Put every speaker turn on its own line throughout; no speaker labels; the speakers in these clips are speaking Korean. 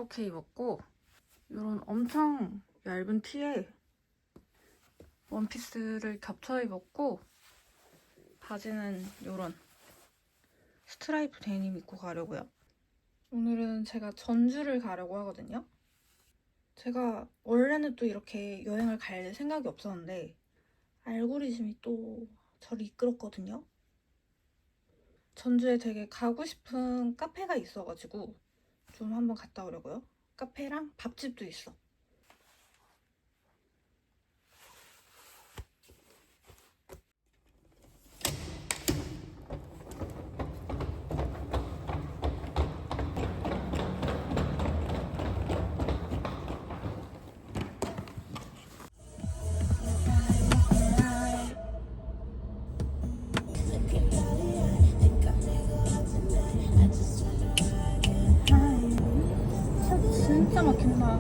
이렇게 입었고, 이런 엄청 얇은 티에 원피스를 겹쳐 입었고, 바지는 이런 스트라이프 데님 입고 가려고요. 오늘은 제가 전주를 가려고 하거든요. 제가 원래는 또 이렇게 여행을 갈 생각이 없었는데 알고리즘이 또 저를 이끌었거든요. 전주에 되게 가고 싶은 카페가 있어가지고 좀 한번 갔다 오려고요. 카페랑 밥집도 있어. 진짜 막힌다.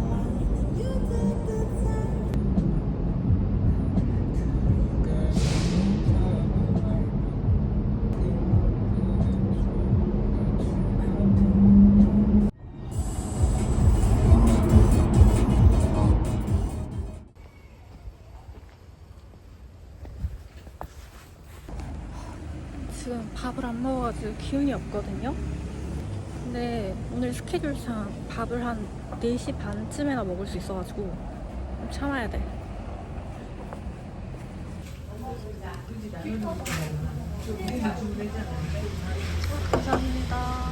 지금 밥을 안 먹어가지고 기운이 없거든요. 근데 오늘 스케줄상 밥을 한 4시 반쯤에나 먹을 수 있어가지고 좀 참아야 돼. 감사합니다.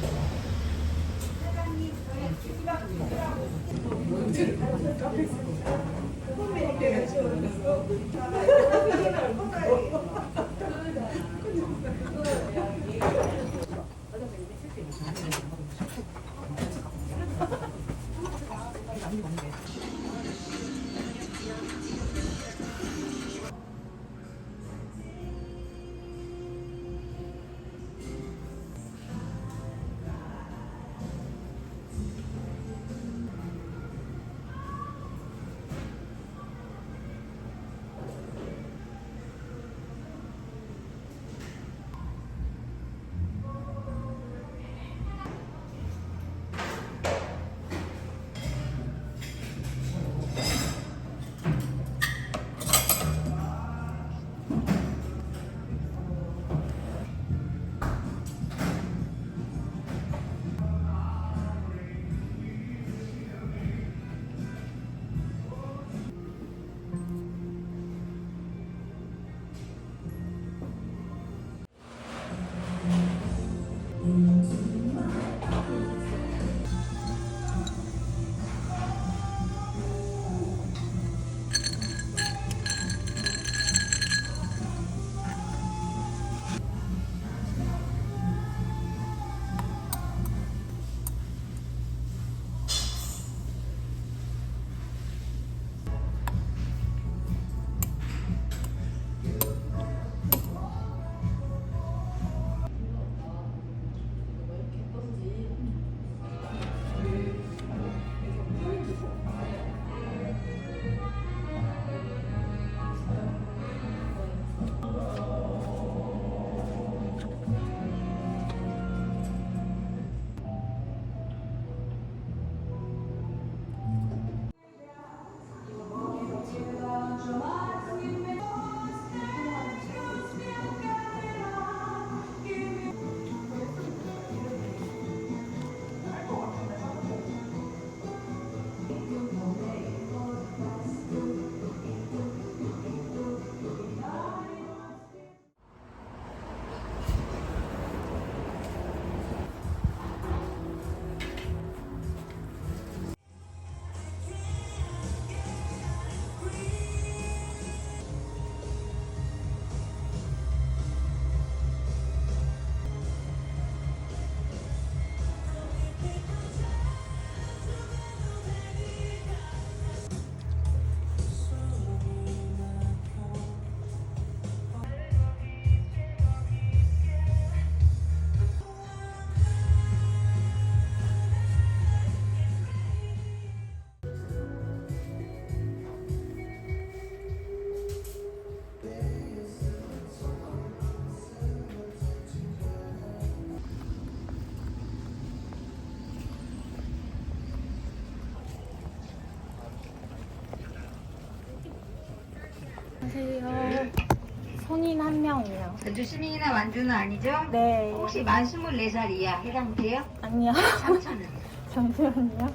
성인 한 명이요.
전주 시민이나 완주는 아니죠?
네.
혹시 만 24살 이하 해당돼요?
아니요.
3,000원.
잠시만요.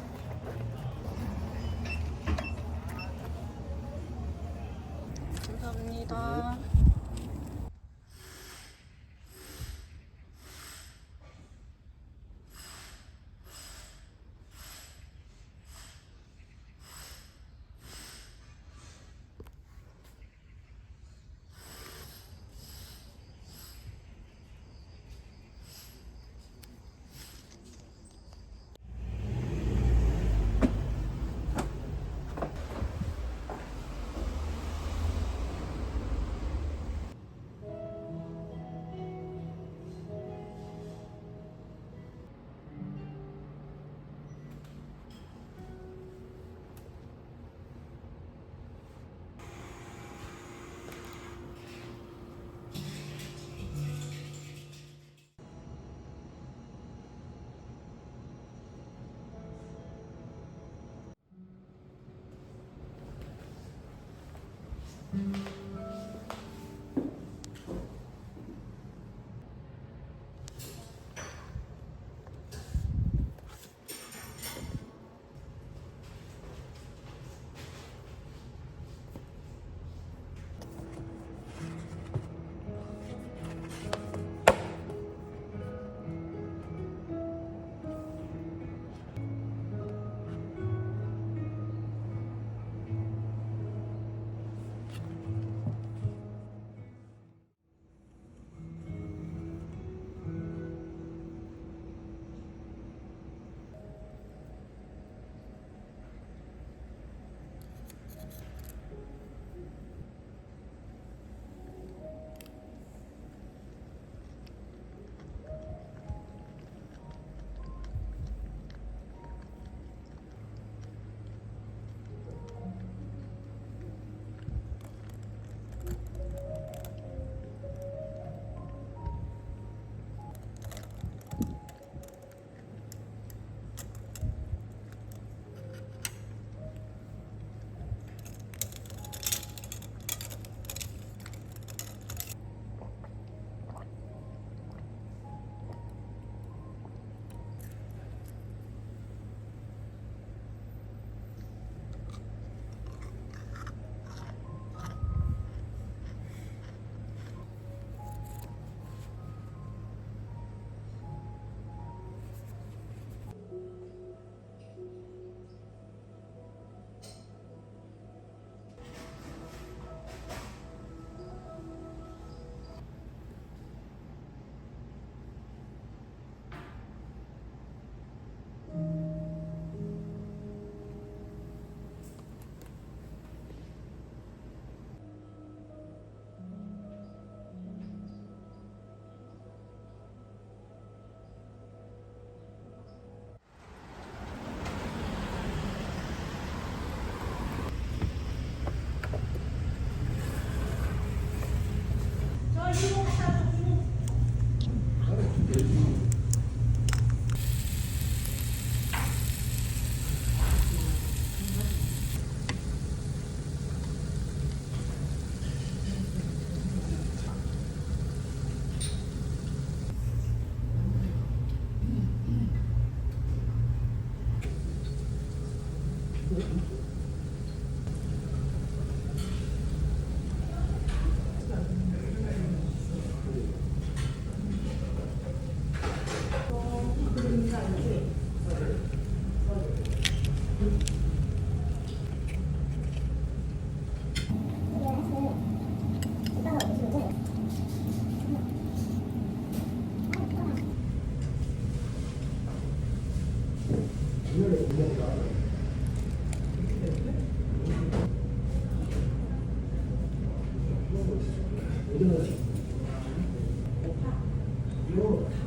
감사합니다.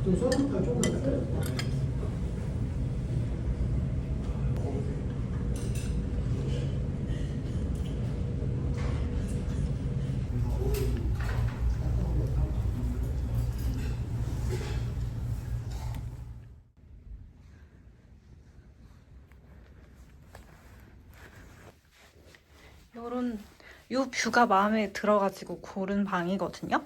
좀 썰니까 조금 더.
요런 이 뷰가 마음에 들어가지고 고른 방이거든요.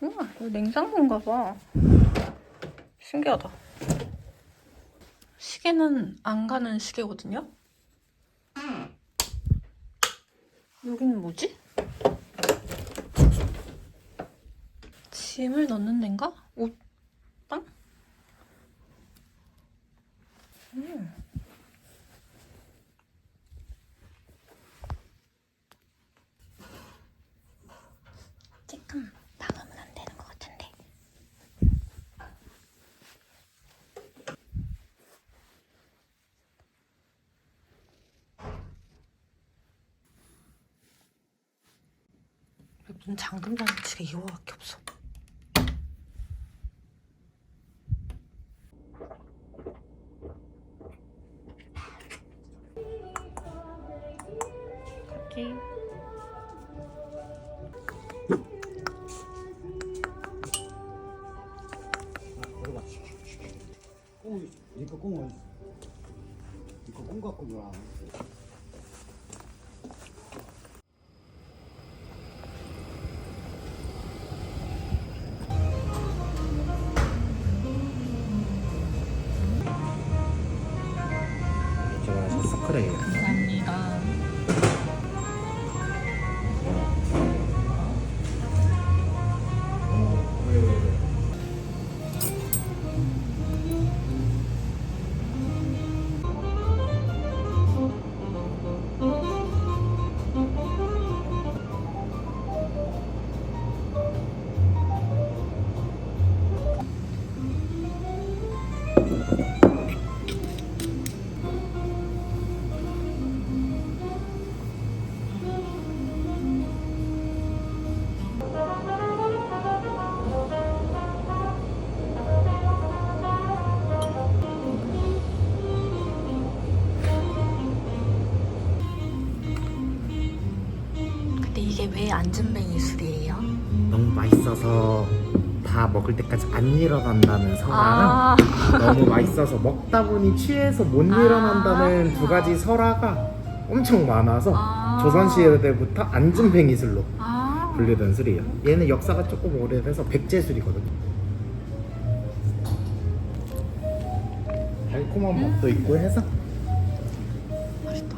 우와, 이거 냉장고인가 봐. 신기하다. 시계는 안 가는 시계거든요. 여기는 뭐지? 짐을 넣는 데인가? 옷방? 조금 나가면 안 되는 것 같은데. 문 잠금 장치가 이거밖에 없어. 갈게.
들어봐. 꽁, 니꺼 꽁 어디 있어? 니꺼 꽁 갖고 와. 제가 서스크래요.
감사합니다. 근데 이게 왜 안전뱅이 술이에요?
너무 맛있어서 다 먹을 때까지 안 일어난다는 설화랑 너무 맛있어서 먹다 보니 취해서 못 일어난다는 두 가지 설화가 엄청 많아서 조선시대부터 안전뱅이 술로 분류된 술이에요. 얘는 역사가 조금 오래돼서 백제술이거든요. 달콤한 맛도 있고 해서
맛있다.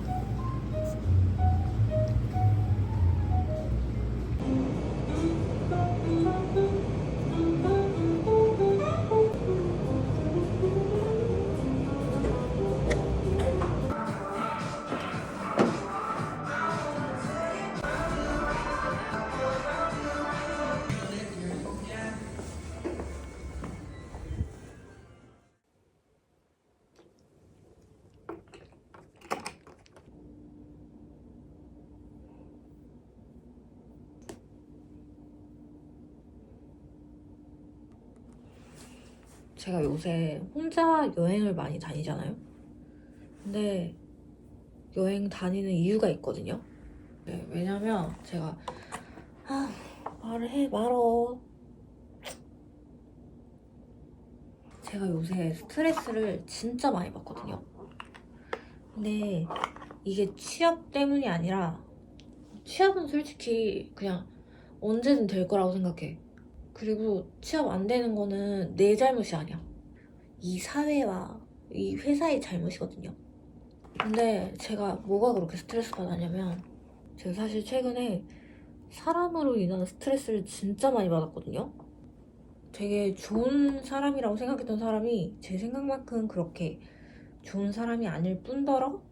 제가 요새 혼자 여행을 많이 다니잖아요. 근데 여행 다니는 이유가 있거든요. 네, 왜냐면 제가 말을 해 말어. 제가 요새 스트레스를 진짜 많이 받거든요. 근데 이게 취업 때문이 아니라 취업은 솔직히 그냥 언제든 될 거라고 생각해. 그리고 취업 안 되는 거는 내 잘못이 아니야. 이 사회와 이 회사의 잘못이거든요. 근데 제가 뭐가 그렇게 스트레스 받았냐면 제가 사실 최근에 사람으로 인한 스트레스를 진짜 많이 받았거든요. 되게 좋은 사람이라고 생각했던 사람이 제 생각만큼 그렇게 좋은 사람이 아닐 뿐더러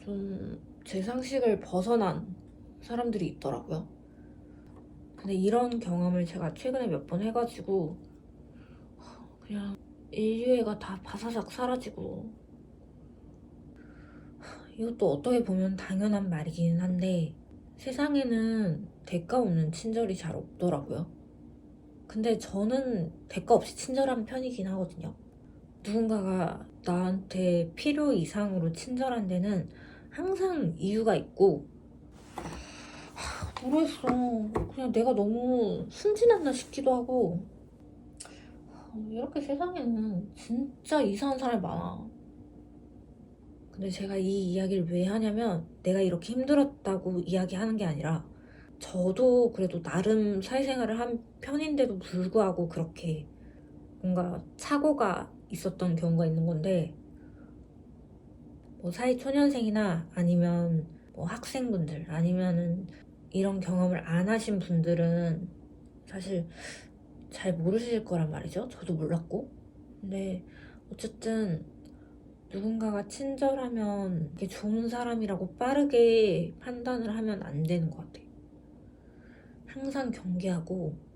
좀 제 상식을 벗어난 사람들이 있더라고요. 근데 이런 경험을 제가 최근에 몇 번 해가지고 그냥 인류애가 다 바사삭 사라지고, 이것도 어떻게 보면 당연한 말이기는 한데 세상에는 대가 없는 친절이 잘 없더라고요. 근데 저는 대가 없이 친절한 편이긴 하거든요. 누군가가 나한테 필요 이상으로 친절한 데는 항상 이유가 있고, 모르겠어. 그냥 내가 너무 순진했나 싶기도 하고. 이렇게 세상에는 진짜 이상한 사람이 많아. 근데 제가 이 이야기를 왜 하냐면 내가 이렇게 힘들었다고 이야기하는 게 아니라 저도 그래도 나름 사회생활을 한 편인데도 불구하고 그렇게 뭔가 착오가 있었던 경우가 있는 건데, 뭐 사회초년생이나 아니면 뭐 학생분들 아니면은 이런 경험을 안 하신 분들은 사실 잘 모르실 거란 말이죠. 저도 몰랐고. 근데 어쨌든 누군가가 친절하면 이게 좋은 사람이라고 빠르게 판단을 하면 안 되는 것 같아. 항상 경계하고.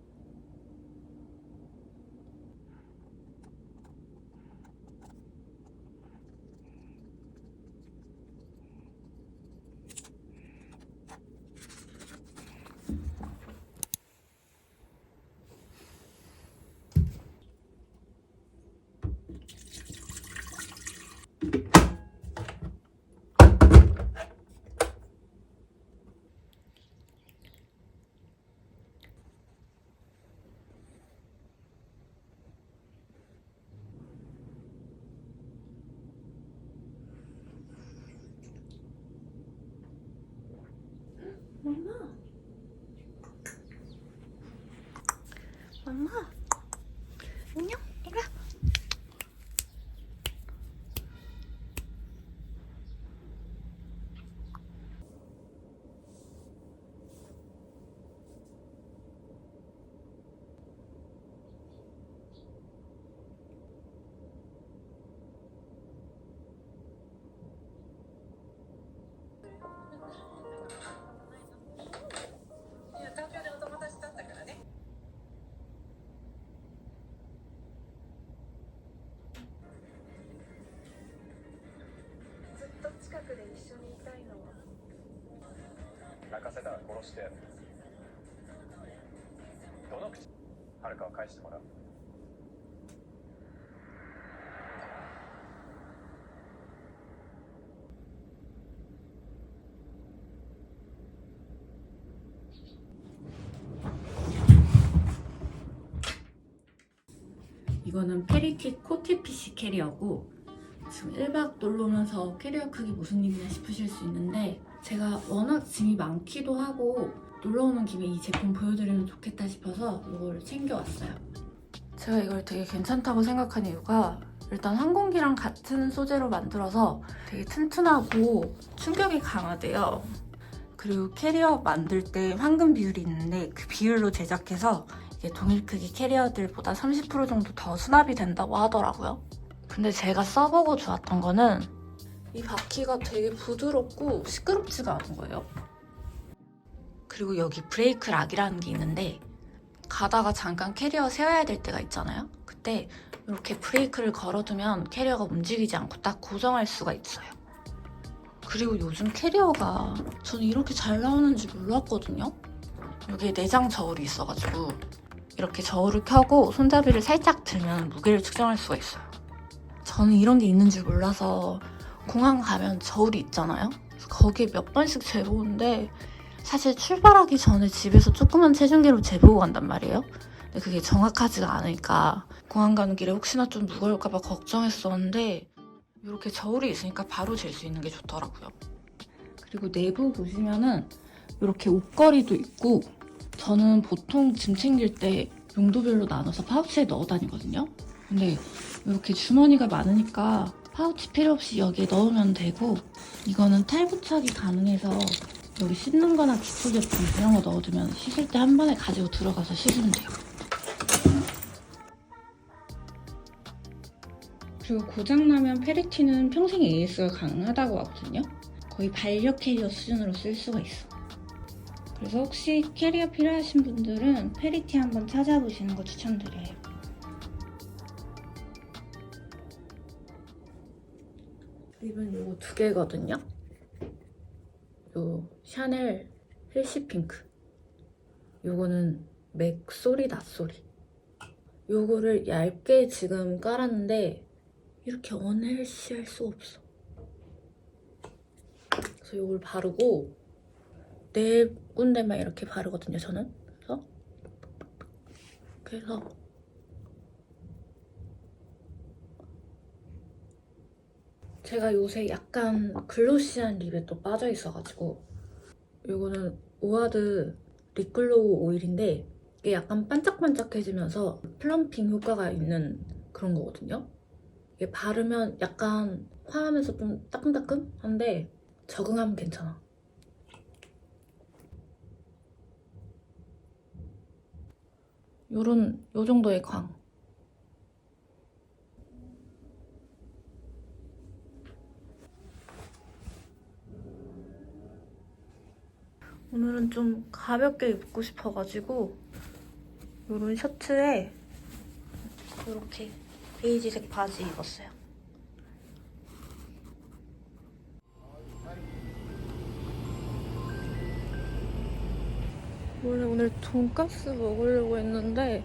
엄마. 엄마. 안녕. 이리 와.
泣かせたら殺してやる。どの口はるかは返してもらう。
이거는 페리킷 코티피쉬 캐리어고, 지금 1박 놀러 오면서 캐리어 크기 무슨 일이냐 싶으실 수 있는데, 제가 워낙 짐이 많기도 하고 놀러 오는 김에 이 제품 보여드리면 좋겠다 싶어서 이걸 챙겨왔어요. 제가 이걸 되게 괜찮다고 생각한 이유가, 일단 항공기랑 같은 소재로 만들어서 되게 튼튼하고 충격이 강하대요. 그리고 캐리어 만들 때 황금 비율이 있는데 그 비율로 제작해서 이게 동일 크기 캐리어들보다 30% 정도 더 수납이 된다고 하더라고요. 근데 제가 써보고 좋았던 거는 이 바퀴가 되게 부드럽고 시끄럽지가 않은 거예요. 그리고 여기 브레이크 락이라는 게 있는데, 가다가 잠깐 캐리어 세워야 될 때가 있잖아요. 그때 이렇게 브레이크를 걸어두면 캐리어가 움직이지 않고 딱 고정할 수가 있어요. 그리고 요즘 캐리어가 저는 이렇게 잘 나오는지 몰랐거든요. 여기에 내장 저울이 있어가지고 이렇게 저울을 켜고 손잡이를 살짝 들면 무게를 측정할 수가 있어요. 저는 이런 게 있는 줄 몰라서 공항 가면 저울이 있잖아요. 그래서 거기에 몇 번씩 재보는데, 사실 출발하기 전에 집에서 조그만 체중계로 재보고 간단 말이에요. 근데 그게 정확하지가 않으니까 공항 가는 길에 혹시나 좀 무거울까봐 걱정했었는데, 이렇게 저울이 있으니까 바로 잴 수 있는 게 좋더라고요. 그리고 내부 보시면은 이렇게 옷걸이도 있고, 저는 보통 짐 챙길 때 용도별로 나눠서 파우치에 넣어 다니거든요. 근데 이렇게 주머니가 많으니까 파우치 필요 없이 여기에 넣으면 되고, 이거는 탈부착이 가능해서 여기 씻는 거나 기초 제품 이런 거 넣어두면 씻을 때 한 번에 가지고 들어가서 씻으면 돼요. 그리고 고장나면 페리티는 평생 AS가 가능하다고 하거든요. 거의 반려 캐리어 수준으로 쓸 수가 있어. 그래서 혹시 캐리어 필요하신 분들은 페리티 한번 찾아보시는 거 추천드려요. 립은 요거 2개거든요. 요 샤넬 힐시 핑크. 요거는 맥 소리 낫소리. 요거를 얇게 지금 깔았는데 이렇게 언헬시할 수가 없어. 그래서 요걸 바르고 네 군데만 이렇게 바르거든요, 저는. 그래서 제가 요새 약간 글로시한 립에 또 빠져 있어가지고 이거는 오아드 립글로우 오일인데 이게 약간 반짝반짝해지면서 플럼핑 효과가 있는 그런 거거든요. 이게 바르면 약간 화하면서 좀 따끔따끔한데 적응하면 괜찮아. 요 정도의 광. 오늘은 좀 가볍게 입고 싶어가지고 이런 셔츠에 이렇게 베이지색 바지 입었어요. 원래 오늘 돈까스 먹으려고 했는데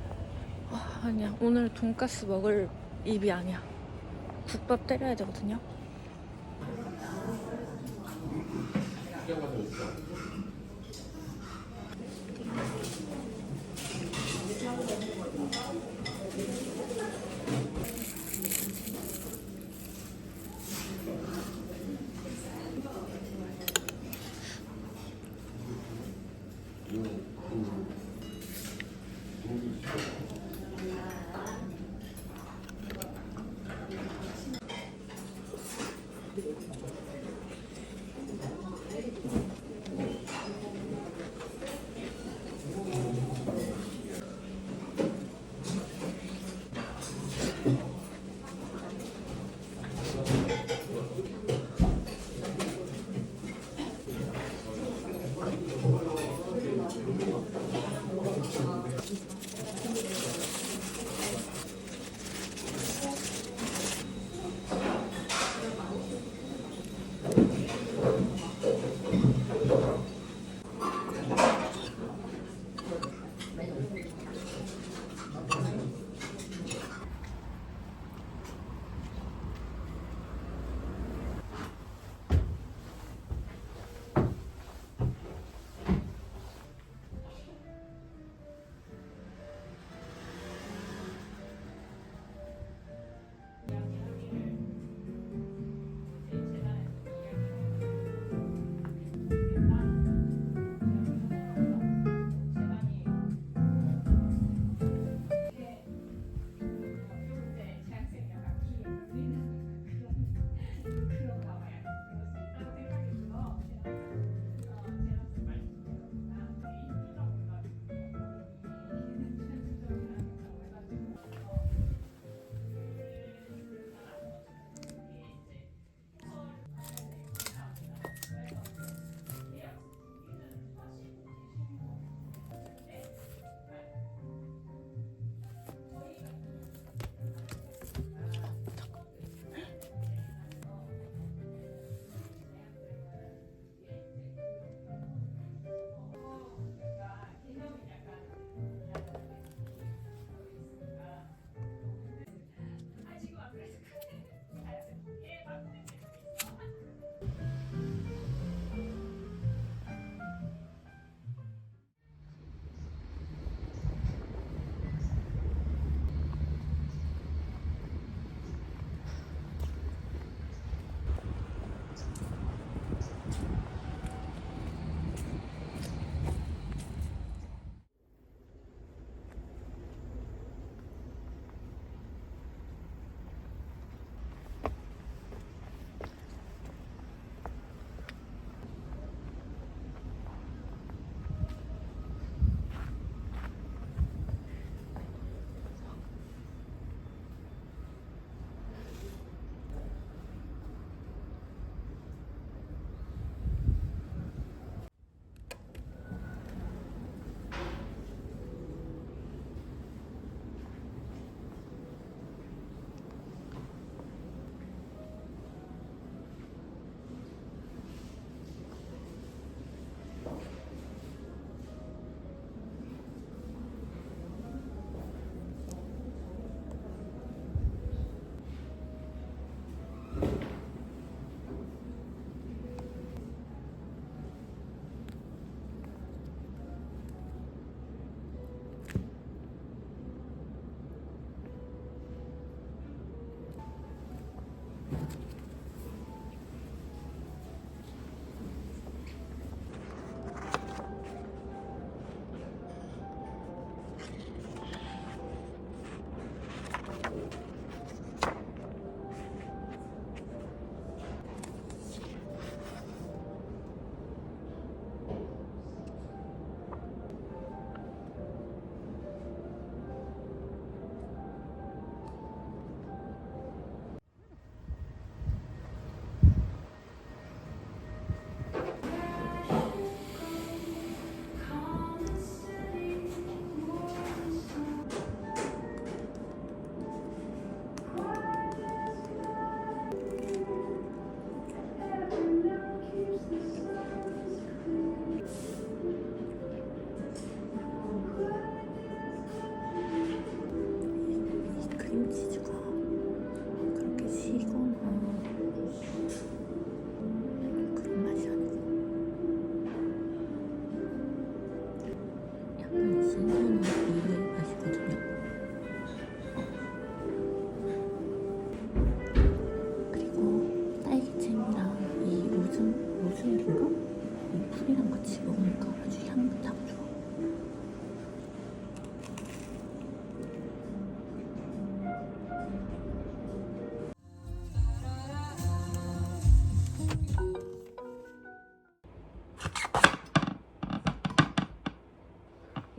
아니야, 오늘 돈까스 먹을 입이 아니야. 국밥 때려야 되거든요.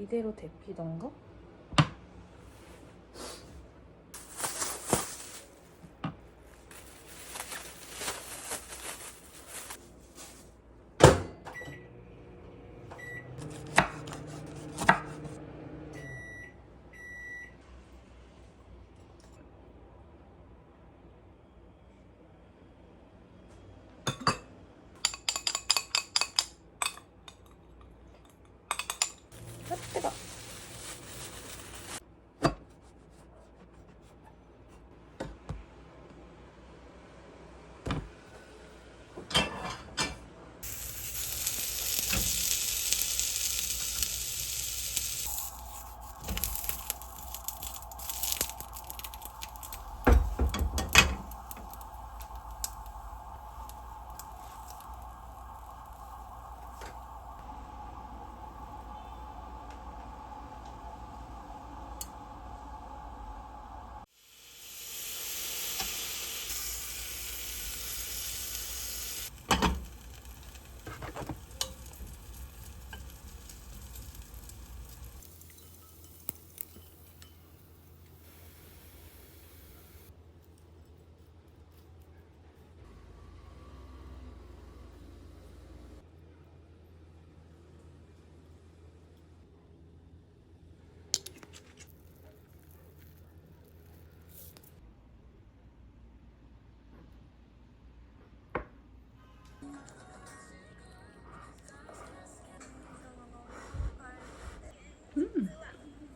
이대로 데피던가? 아, 뜨거.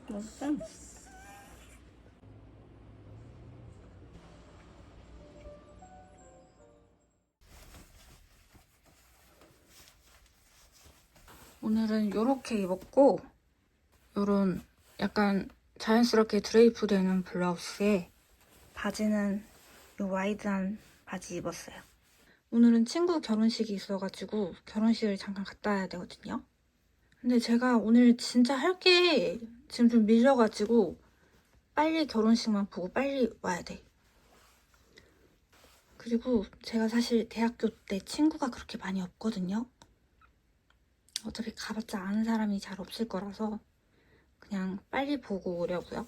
맛있다. 오늘은 요렇게 입었고, 요런 약간 자연스럽게 드레이프 되는 블라우스에 바지는 요 와이드한 바지 입었어요. 오늘은 친구 결혼식이 있어가지고 결혼식을 잠깐 갔다 와야 되거든요. 근데 제가 오늘 진짜 할 게 지금 좀 밀려가지고 빨리 결혼식만 보고 빨리 와야 돼. 그리고 제가 사실 대학교 때 친구가 그렇게 많이 없거든요. 어차피 가봤자 아는 사람이 잘 없을 거라서 그냥 빨리 보고 오려고요.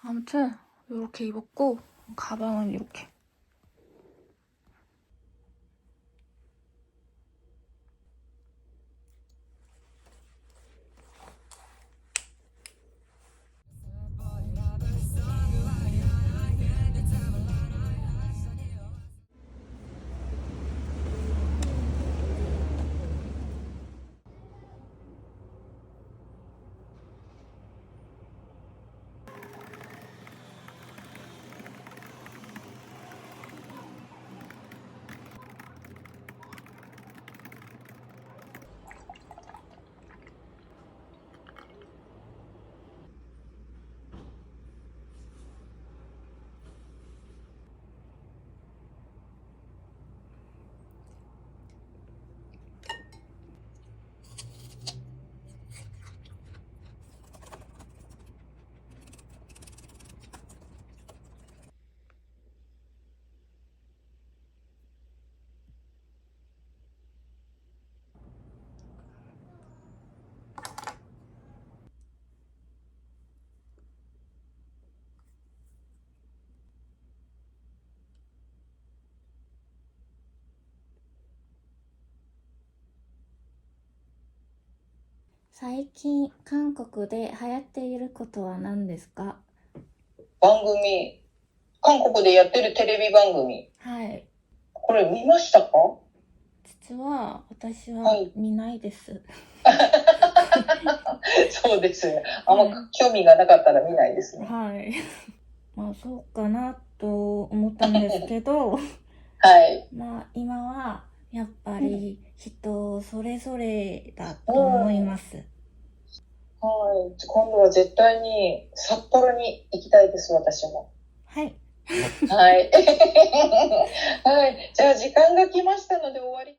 아무튼 이렇게 입었고 가방은 이렇게.最近韓国で流行っていることは何ですか？
番組、韓国でやってるテレビ番組、
はい。
これ見ましたか？
実は私は
はい
見ないです。
そうですね。あんま興味がなかったら見ないですね。
はい。まあそうかなと思ったんですけど、
はい。
まあ今はやっぱり人それぞれだと思います。
はい。今度は絶対に札幌に行きたいです、私も。
はい。
はい。はい。じゃあ時間が来ましたので終わり。